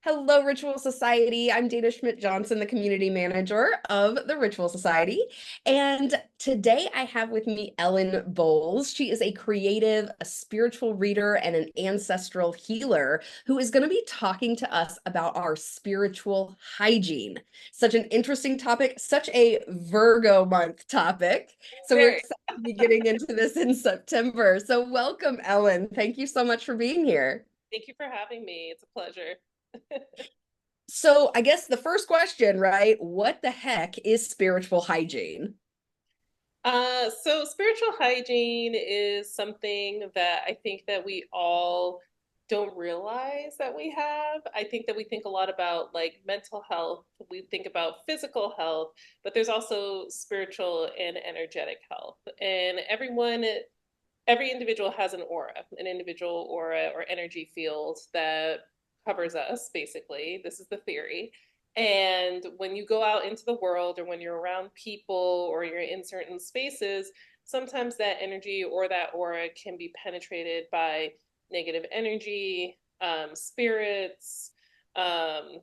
Hello, Ritual Society. I'm Dana Schmidt Johnson, the community manager of the Ritual Society. And today I have with me Ellen Bowles. She is a creative, a spiritual reader, and an ancestral healer who is going to be talking to us about our spiritual hygiene. Such an interesting topic, such a Virgo month topic. So we're Very. excited to be getting into this in September. So, welcome, Ellen. Thank you so much for being here. Thank you for having me. It's a pleasure. So I guess the first question, right? What the heck is spiritual hygiene? So spiritual hygiene is something that I think that we all don't realize that we have. I think that we think a lot about like mental health, we think about physical health, but there's also spiritual and energetic health. And every individual has an individual aura or energy field that covers us, basically. This is the theory. And when you go out into the world or when you're around people or you're in certain spaces, sometimes that energy or that aura can be penetrated by negative energy, spirits,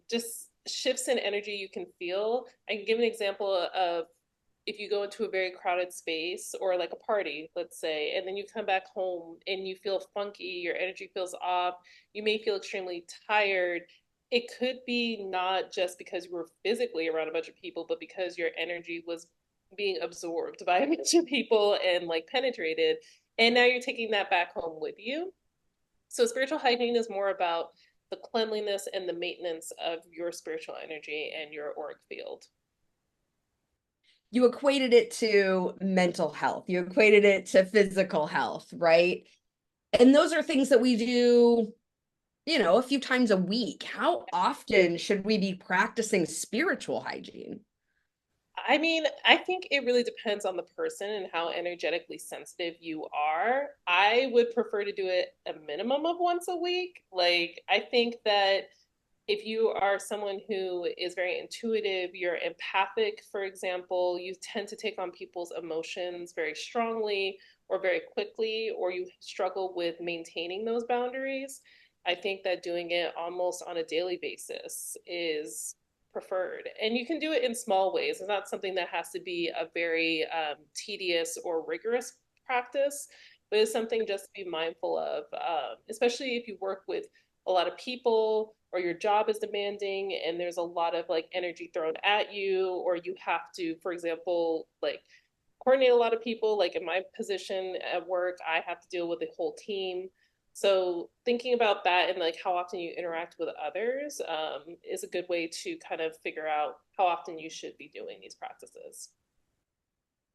just shifts in energy you can feel. I can give an example of if you go into a very crowded space or like a party, let's say, and then you come back home and you feel funky, your energy feels off, you may feel extremely tired. It could be not just because you were physically around a bunch of people, but because your energy was being absorbed by a bunch of people and like penetrated. And now you're taking that back home with you. So spiritual hygiene is more about the cleanliness and the maintenance of your spiritual energy and your auric field. You equated it to mental health, you equated it to physical health, right? And those are things that we do, a few times a week. How often should we be practicing spiritual hygiene? I mean, I think it really depends on the person and how energetically sensitive you are. I would prefer to do it a minimum of once a week. Like, I think that if you are someone who is very intuitive, you're empathic, for example, you tend to take on people's emotions very strongly or very quickly, or you struggle with maintaining those boundaries. I think that doing it almost on a daily basis is preferred. And you can do it in small ways. It's not something that has to be a very tedious or rigorous practice, but it's something just to be mindful of, especially if you work with a lot of people or your job is demanding and there's a lot of like energy thrown at you, or you have to, for example, like coordinate a lot of people. Like in my position at work, I have to deal with the whole team. So thinking about that and like how often you interact with others is a good way to kind of figure out how often you should be doing these practices.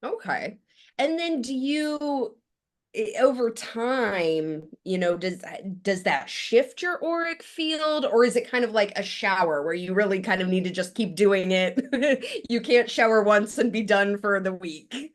Okay. And then over time, does that shift your auric field, or is it kind of like a shower where you really kind of need to just keep doing it? You can't shower once and be done for the week.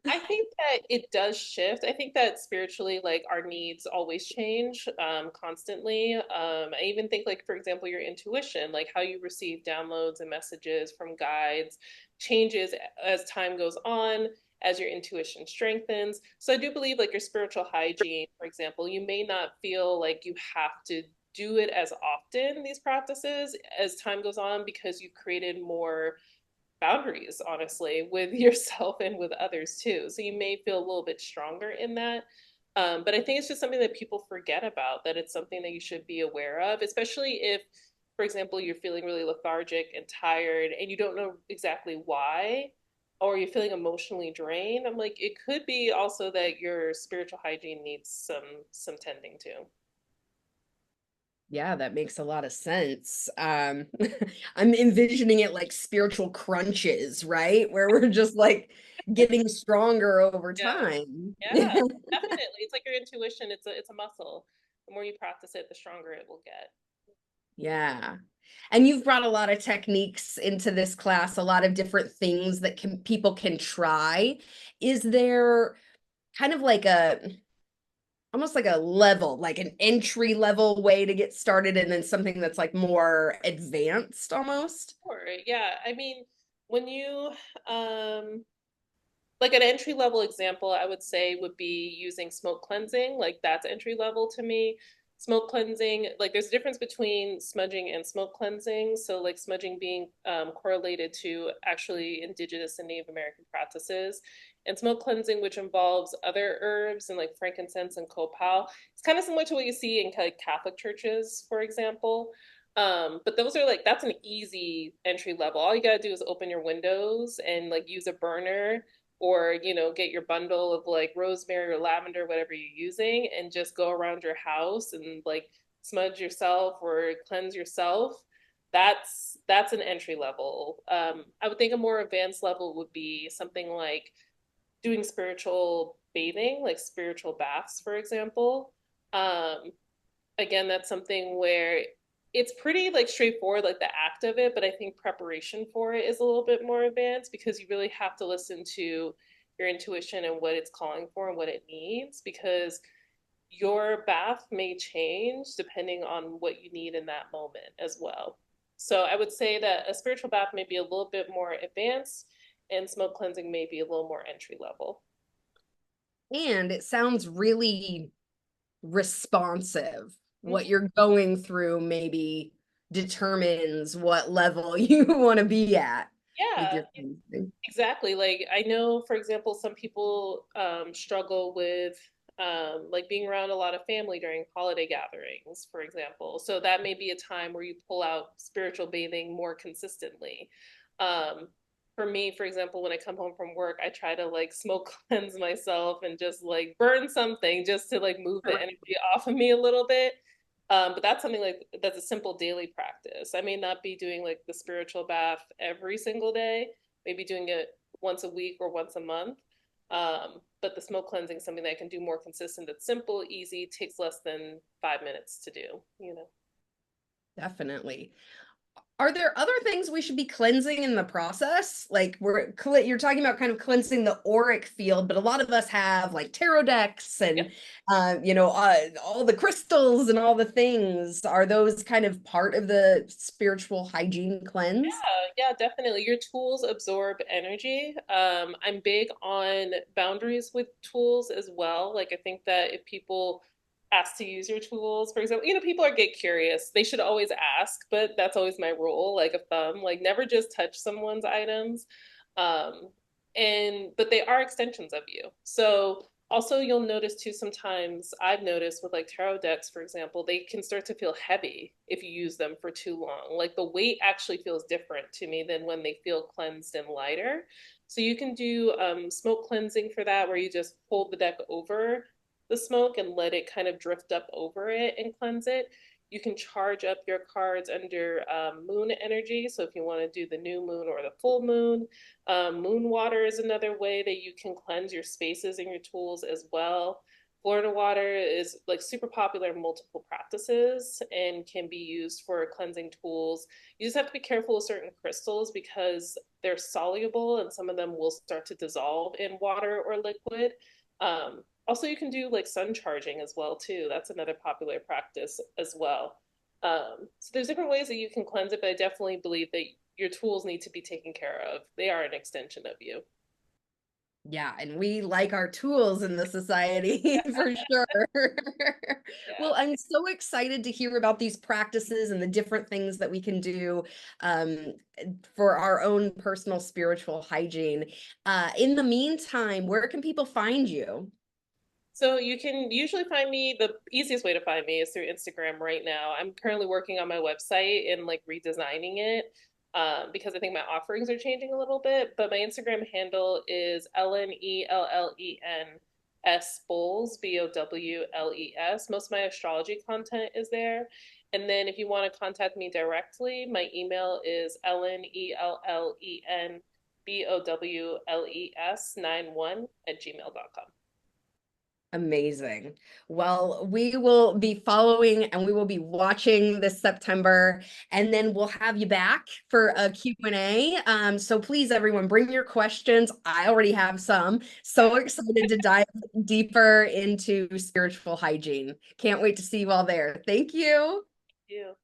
I think that it does shift. I think that spiritually, like our needs always change constantly. I even think, like, for example, your intuition, like how you receive downloads and messages from guides, changes as time goes on, as your intuition strengthens. So I do believe, like, your spiritual hygiene, for example, you may not feel like you have to do it as often, these practices, as time goes on, because you've created more boundaries, honestly, with yourself and with others too. So you may feel a little bit stronger in that. But I think it's just something that people forget about, that it's something that you should be aware of, especially if, for example, you're feeling really lethargic and tired and you don't know exactly why, or you're feeling emotionally drained. I'm like, it could be also that your spiritual hygiene needs some tending to. Yeah, that makes a lot of sense. I'm envisioning it like spiritual crunches, right? Where we're just like getting stronger over Yeah, time. yeah, definitely. It's like your intuition. It's a muscle. The more you practice it, the stronger it will get. Yeah. And you've brought a lot of techniques into this class, a lot of different things that people can try. Is there kind of like a almost like a level, like an entry level way to get started, and then something that's like more advanced almost? Sure. Yeah. I mean, when you um like an entry level example, I would say would be using smoke cleansing. Like that's entry level to me. smoke cleansing, like there's a difference between smudging and smoke cleansing. So like smudging being correlated to actually indigenous and Native American practices, and smoke cleansing, which involves other herbs and like frankincense and copal. It's kind of similar to what you see in like Catholic churches, for example. But those are like, that's an easy entry level. All you gotta do is open your windows and like use a burner, or get your bundle of like rosemary or lavender, whatever you're using, and just go around your house and like smudge yourself or cleanse yourself. That's an entry level. I would think a more advanced level would be something like doing spiritual bathing, like spiritual baths, for example. um Again, that's something where it's pretty like straightforward, like the act of it, but I think preparation for it is a little bit more advanced, because you really have to listen to your intuition and what it's calling for and what it needs, because your bath may change depending on what you need in that moment as well. So I would say that a spiritual bath may be a little bit more advanced, and smoke cleansing may be a little more entry level. And it sounds really responsive. What Mhm. you're going through maybe determines what level you want to be at with Yeah, your cleansing. exactly. Like I know, for example, some people struggle with like being around a lot of family during holiday gatherings, for example. So that may be a time where you pull out spiritual bathing more consistently. Um, for me, for example, when I come home from work, I try to like smoke cleanse myself and just like burn something just to like move the energy off of me a little bit. But that's something like that's a simple daily practice. I may not be doing like the spiritual bath every single day, maybe doing it once a week or once a month. But the smoke cleansing is something that I can do more consistent. That's simple, easy, takes less than 5 minutes to do. Definitely. Are there other things we should be cleansing in the process? Like you're talking about kind of cleansing the auric field, but a lot of us have like tarot decks Yep. and all the crystals and all the things. Are those kind of part of the spiritual hygiene cleanse? Yeah, definitely. Your tools absorb energy. I'm big on boundaries with tools as well. Like I think that if people ask to use your tools, for example, people are get curious. They should always ask, but that's always my rule, like a thumb. Like never just touch someone's items. Um, and but they are extensions of you. So also, you'll notice too, sometimes I've noticed with like tarot decks, for example, they can start to feel heavy if you use them for too long. Like the weight actually feels different to me than when they feel cleansed and lighter. So you can do smoke cleansing for that, where you just hold the deck over the smoke and let it kind of drift up over it and cleanse it. You can charge up your cards under moon energy. So if you want to do the new moon or the full moon, moon water is another way that you can cleanse your spaces and your tools as well. Florida water is like super popular in multiple practices and can be used for cleansing tools. You just have to be careful with certain crystals because they're soluble and some of them will start to dissolve in water or liquid. Also, you can do like sun charging as well too. That's another popular practice as well. So there's different ways that you can cleanse it, but I definitely believe that your tools need to be taken care of. They are an extension of you. Yeah, and we like our tools in the society for sure. Yeah. Well, I'm so excited to hear about these practices and the different things that we can do um, for our own personal spiritual hygiene. In the meantime, where can people find you? So you can usually find me, the easiest way to find me is through Instagram right now. I'm currently working on my website and like redesigning it because I think my offerings are changing a little bit. But my Instagram handle is Ellens Bowles, Bowles. Most of my astrology content is there. And then if you want to contact me directly, my email is EllenBowles91 at gmail.com. Amazing. Well, we will be following and we will be watching this September, and then we'll have you back for a Q&A. So please, everyone, bring your questions. I already have some. So excited to dive deeper into spiritual hygiene. Can't wait to see you all there. Thank you. You.